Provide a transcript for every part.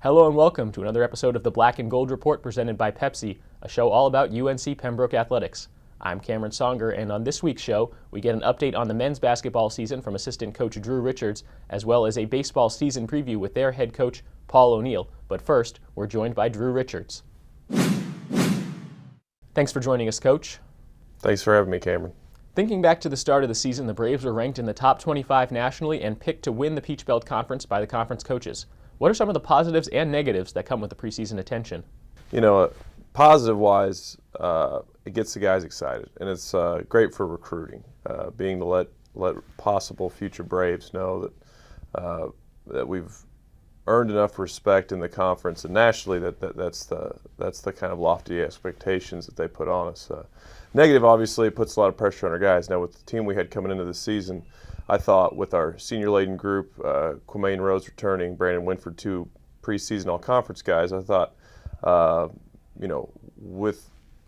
Hello and welcome to another episode of the Black and Gold Report presented by Pepsi, a show all about UNC Pembroke athletics. I'm Cameron Songer, and on this week's show, we get an update on the men's basketball season from assistant coach Drew Richards, as well as a baseball season preview with their head coach Paul O'Neill. But first, we're joined by Drew Richards. Thanks for joining us, Coach. Thanks for having me, Cameron. Thinking back to the start of the season, the Braves were ranked in the top 25 nationally and picked to win the Peach Belt Conference by the conference coaches. What are some of the positives and negatives that come with the preseason attention? You know, positive-wise, it gets the guys excited, and it's great for recruiting, being to let possible future Braves know that we've earned enough respect in the conference and nationally that's the kind of lofty expectations that they put on us. Negative, obviously, it puts a lot of pressure on our guys. Now, with the team we had coming into the season, I thought with our senior-laden group, Quamaine Rose returning, Brandon Winfred, two preseason all-conference guys, I thought,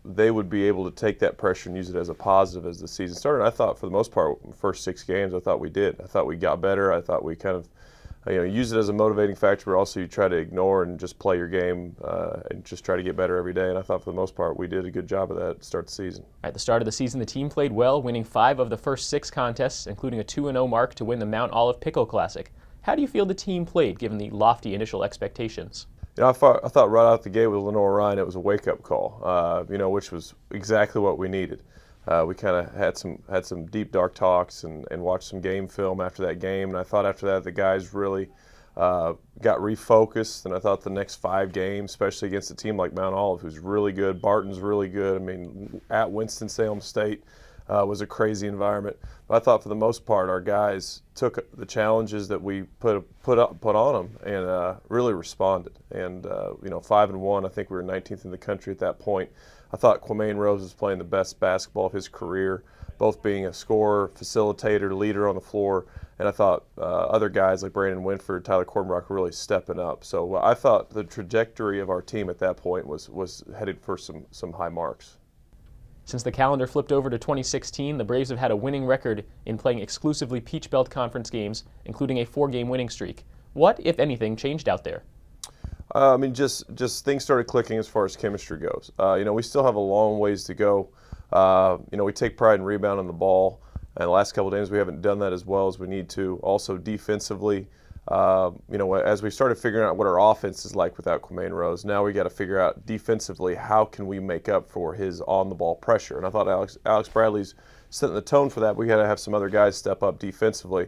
they would be able to take that pressure and use it as a positive as the season started. And I thought, for the most part, the first 6 games, I thought we did. I thought we got better. I thought we kind of use it as a motivating factor, but also you try to ignore and just play your game and just try to get better every day. And I thought for the most part we did a good job of that to start the season. At the start of the season, the team played well, winning 5 of the first 6 contests, including a 2-0 mark to win the Mount Olive Pickle Classic. How do you feel the team played, given the lofty initial expectations? I thought right out the gate with Lenore Ryan it was a wake-up call, which was exactly what we needed. We kind of had some deep, dark talks and watched some game film after that game. And I thought after that the guys really got refocused. And I thought the next 5 games, especially against a team like Mount Olive, who's really good, Barton's really good. I mean, at Winston-Salem State was a crazy environment. But I thought for the most part our guys took the challenges that we put on them and really responded. And 5-1, I think we were 19th in the country at that point. I thought Quamaine Rose was playing the best basketball of his career, both being a scorer, facilitator, leader on the floor, and I thought other guys like Brandon Winfred, Tyler Kornbrock were really stepping up. So I thought the trajectory of our team at that point was headed for some high marks. Since the calendar flipped over to 2016, the Braves have had a winning record in playing exclusively Peach Belt Conference games, including a 4-game winning streak. What, if anything, changed out there? Just things started clicking as far as chemistry goes. We still have a long ways to go. We take pride in rebounding the ball, and the last couple of games we haven't done that as well as we need to. Also defensively, as we started figuring out what our offense is like without Quamaine Rose, now we got to figure out defensively how can we make up for his on-the-ball pressure. And I thought Alex Bradley's setting the tone for that. We got to have some other guys step up defensively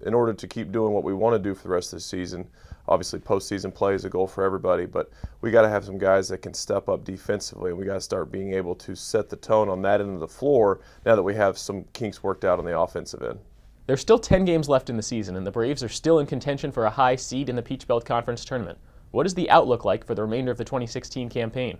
in order to keep doing what we want to do for the rest of the season. Obviously, postseason play is a goal for everybody, but we got to have some guys that can step up defensively, and we got to start being able to set the tone on that end of the floor now that we have some kinks worked out on the offensive end. There's still 10 games left in the season, and the Braves are still in contention for a high seed in the Peach Belt Conference tournament. What is the outlook like for the remainder of the 2016 campaign?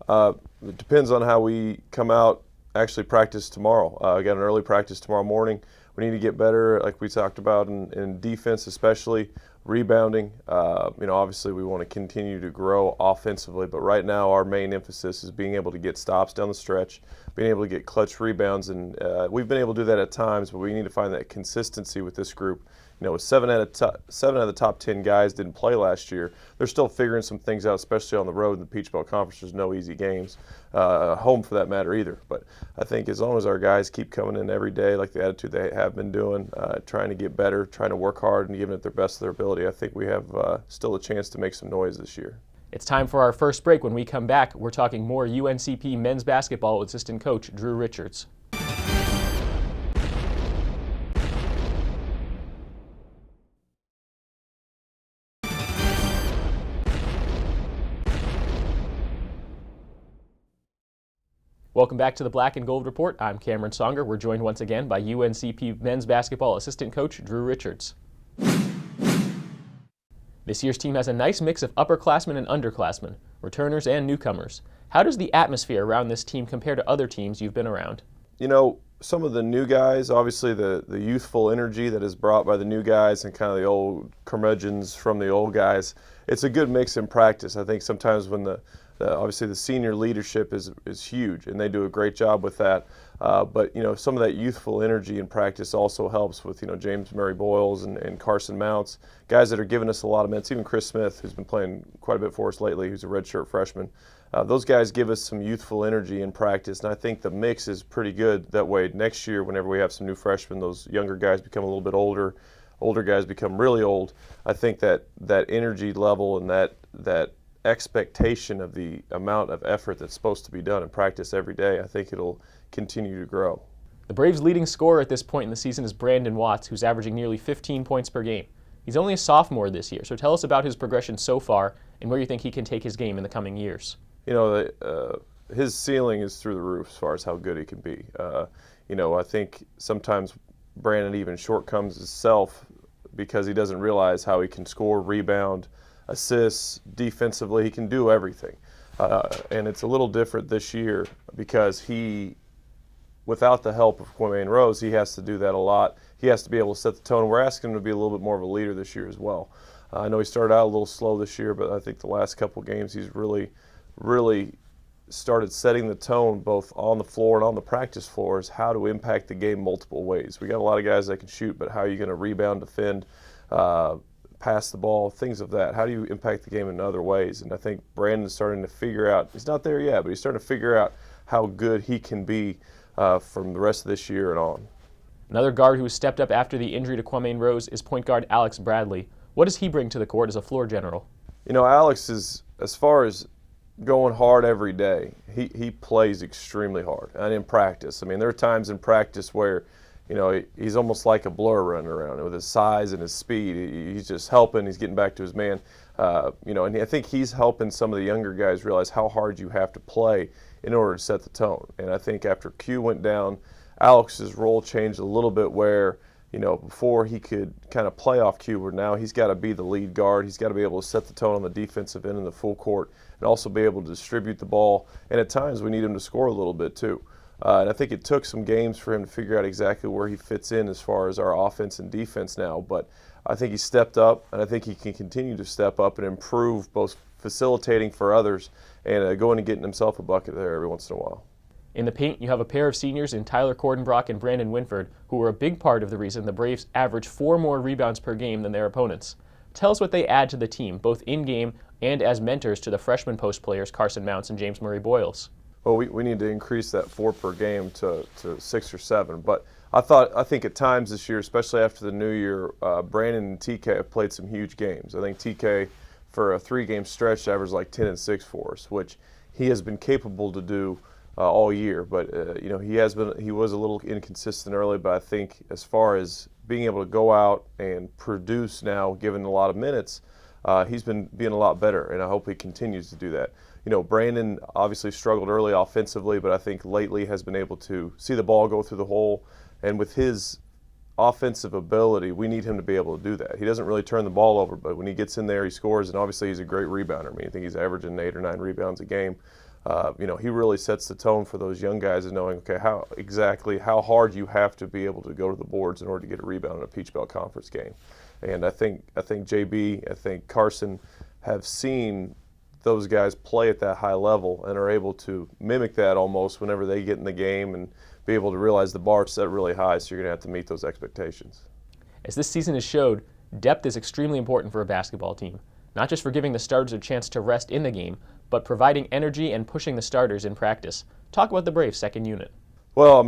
It depends on how we come out, actually practice tomorrow. We got an early practice tomorrow morning. We need to get better, like we talked about, in defense especially, rebounding. Obviously we want to continue to grow offensively, but right now our main emphasis is being able to get stops down the stretch, being able to get clutch rebounds, and we've been able to do that at times, but we need to find that consistency with this group. With 7 out of the top 10 guys didn't play last year, they're still figuring some things out, especially on the road in the Peach Belt Conference. There's no easy games, home for that matter either. But I think as long as our guys keep coming in every day like the attitude they have been doing, trying to get better, trying to work hard and giving it their best of their ability, I think we have still a chance to make some noise this year. It's time for our first break. When we come back, we're talking more UNCP men's basketball with assistant coach Drew Richards. Welcome back to the Black and Gold Report. I'm Cameron Songer. We're joined once again by UNCP men's basketball assistant coach Drew Richards. This year's team has a nice mix of upperclassmen and underclassmen, returners and newcomers. How does the atmosphere around this team compare to other teams you've been around? Some of the new guys, obviously the youthful energy that is brought by the new guys and kind of the old curmudgeons from the old guys, it's a good mix in practice. I think sometimes when obviously the senior leadership is huge, and they do a great job with that. But some of that youthful energy in practice also helps with James Murray Boyles and Carson Mounts, guys that are giving us a lot of minutes. Even Chris Smith, who's been playing quite a bit for us lately, who's a redshirt freshman. Those guys give us some youthful energy in practice, and I think the mix is pretty good that way. Next year, whenever we have some new freshmen, those younger guys become a little bit older, older guys become really old. I think that energy level and that expectation of the amount of effort that's supposed to be done in practice every day, I think it'll continue to grow. The Braves' leading scorer at this point in the season is Brandon Watts, who's averaging nearly 15 points per game. He's only a sophomore this year, so tell us about his progression so far and where you think he can take his game in the coming years. His ceiling is through the roof as far as how good he can be. I think sometimes Brandon even shortcomes himself because he doesn't realize how he can score, rebound, assists, defensively. He can do everything. And it's a little different this year because without the help of Kwame Rose, he has to do that a lot. He has to be able to set the tone. We're asking him to be a little bit more of a leader this year as well. I know he started out a little slow this year, but I think the last couple games he's really started setting the tone both on the floor and on the practice floor is how to impact the game multiple ways. We got a lot of guys that can shoot, but how are you going to rebound, defend, pass the ball, things of that? How do you impact the game in other ways? And I think Brandon's starting to figure out, he's not there yet, but he's starting to figure out how good he can be from the rest of this year and on. Another guard who has stepped up after the injury to Kwame Rose is point guard Alex Bradley. What does he bring to the court as a floor general? Alex is, as far as going hard every day, he plays extremely hard. And in practice, there are times in practice where, he's almost like a blur running around with his size and his speed. He's just helping. He's getting back to his man. And I think he's helping some of the younger guys realize how hard you have to play in order to set the tone. And I think after Q went down, Alex's role changed a little bit where, before he could kind of play off Q, where now he's got to be the lead guard. He's got to be able to set the tone on the defensive end in the full court and also be able to distribute the ball. And at times we need him to score a little bit too. And I think it took some games for him to figure out exactly where he fits in as far as our offense and defense now. But I think he stepped up, and I think he can continue to step up and improve both facilitating for others and going and getting himself a bucket there every once in a while. In the paint, you have a pair of seniors in Tyler Cordenbrock and Brandon Winfred, who were a big part of the reason the Braves average 4 more rebounds per game than their opponents. Tell us what they add to the team, both in-game and as mentors to the freshman post players Carson Mounts and James Murray Boyles. Well, we need to increase that 4 per game to 6 or 7. But I think at times this year, especially after the new year, Brandon and TK have played some huge games. I think TK, for a 3-game stretch, averaged like 10 and 6 for us, which he has been capable to do all year. But he was a little inconsistent early. But I think as far as being able to go out and produce now, given a lot of minutes, he's been being a lot better, and I hope he continues to do that. Brandon obviously struggled early offensively, but I think lately has been able to see the ball go through the hole, and with his offensive ability, we need him to be able to do that. He doesn't really turn the ball over, but when he gets in there, he scores, and obviously he's a great rebounder. I think he's averaging 8 or 9 rebounds a game. He really sets the tone for those young guys of knowing, okay, how hard you have to be able to go to the boards in order to get a rebound in a Peach Belt Conference game. And I think JB, I think Carson have seen those guys play at that high level and are able to mimic that almost whenever they get in the game and be able to realize the bar is set really high, so you're going to have to meet those expectations. As this season has showed, depth is extremely important for a basketball team, not just for giving the starters a chance to rest in the game, but providing energy and pushing the starters in practice. Talk about the Braves' second unit. Well,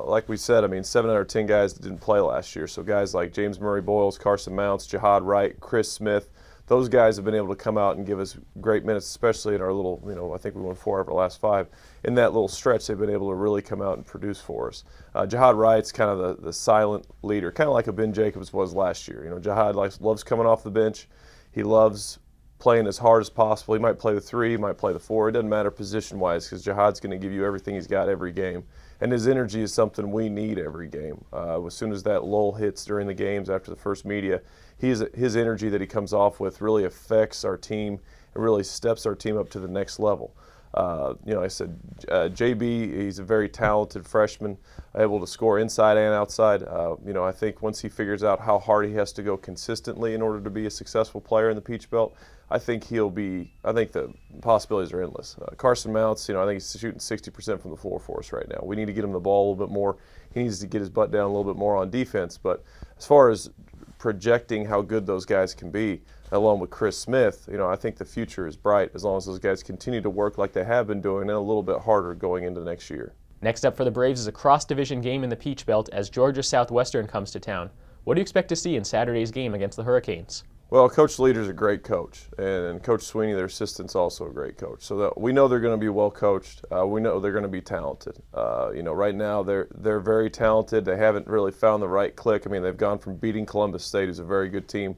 like we said, 7 out of 10 guys didn't play last year. So guys like James Murray Boyles, Carson Mounts, Jihad Wright, Chris Smith, those guys have been able to come out and give us great minutes, especially in our little, I think we won 4 of our last 5. In that little stretch, they've been able to really come out and produce for us. Jihad Wright's kind of the silent leader, kind of like a Ben Jacobs was last year. Jihad loves coming off the bench. He loves playing as hard as possible. He might play the 3, he might play the 4. It doesn't matter position-wise because Jihad's going to give you everything he's got every game. And his energy is something we need every game. As soon as that lull hits during the games after the first media, his energy that he comes off with really affects our team and really steps our team up to the next level. I said JB, he's a very talented freshman, able to score inside and outside. I think once he figures out how hard he has to go consistently in order to be a successful player in the Peach Belt, I think the possibilities are endless. Carson Mounts, I think he's shooting 60% from the floor for us right now. We need to get him the ball a little bit more. He needs to get his butt down a little bit more on defense. But as far as projecting how good those guys can be, along with Chris Smith, I think the future is bright as long as those guys continue to work like they have been doing and a little bit harder going into next year. Next up for the Braves is a cross-division game in the Peach Belt as Georgia Southwestern comes to town. What do you expect to see in Saturday's game against the Hurricanes? Well, Coach Leader's a great coach, and Coach Sweeney, their assistant's also a great coach. So we know they're going to be well coached. We know they're going to be talented. Right now they're very talented. They haven't really found the right click. I mean, they've gone from beating Columbus State, who's a very good team.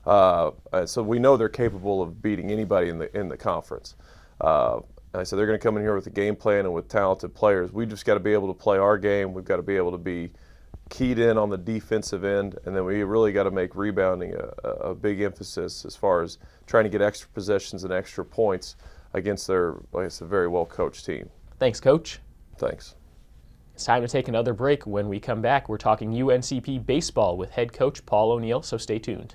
So we know they're capable of beating anybody in the conference. So they're going to come in here with a game plan and with talented players. We just got to be able to play our game. We've got to be able to be keyed in on the defensive end, and then we really got to make rebounding a big emphasis as far as trying to get extra possessions and extra points against their, like I said, very well-coached team. Thanks, Coach. Thanks. It's time to take another break. When we come back, we're talking UNCP baseball with head coach Paul O'Neill, so stay tuned.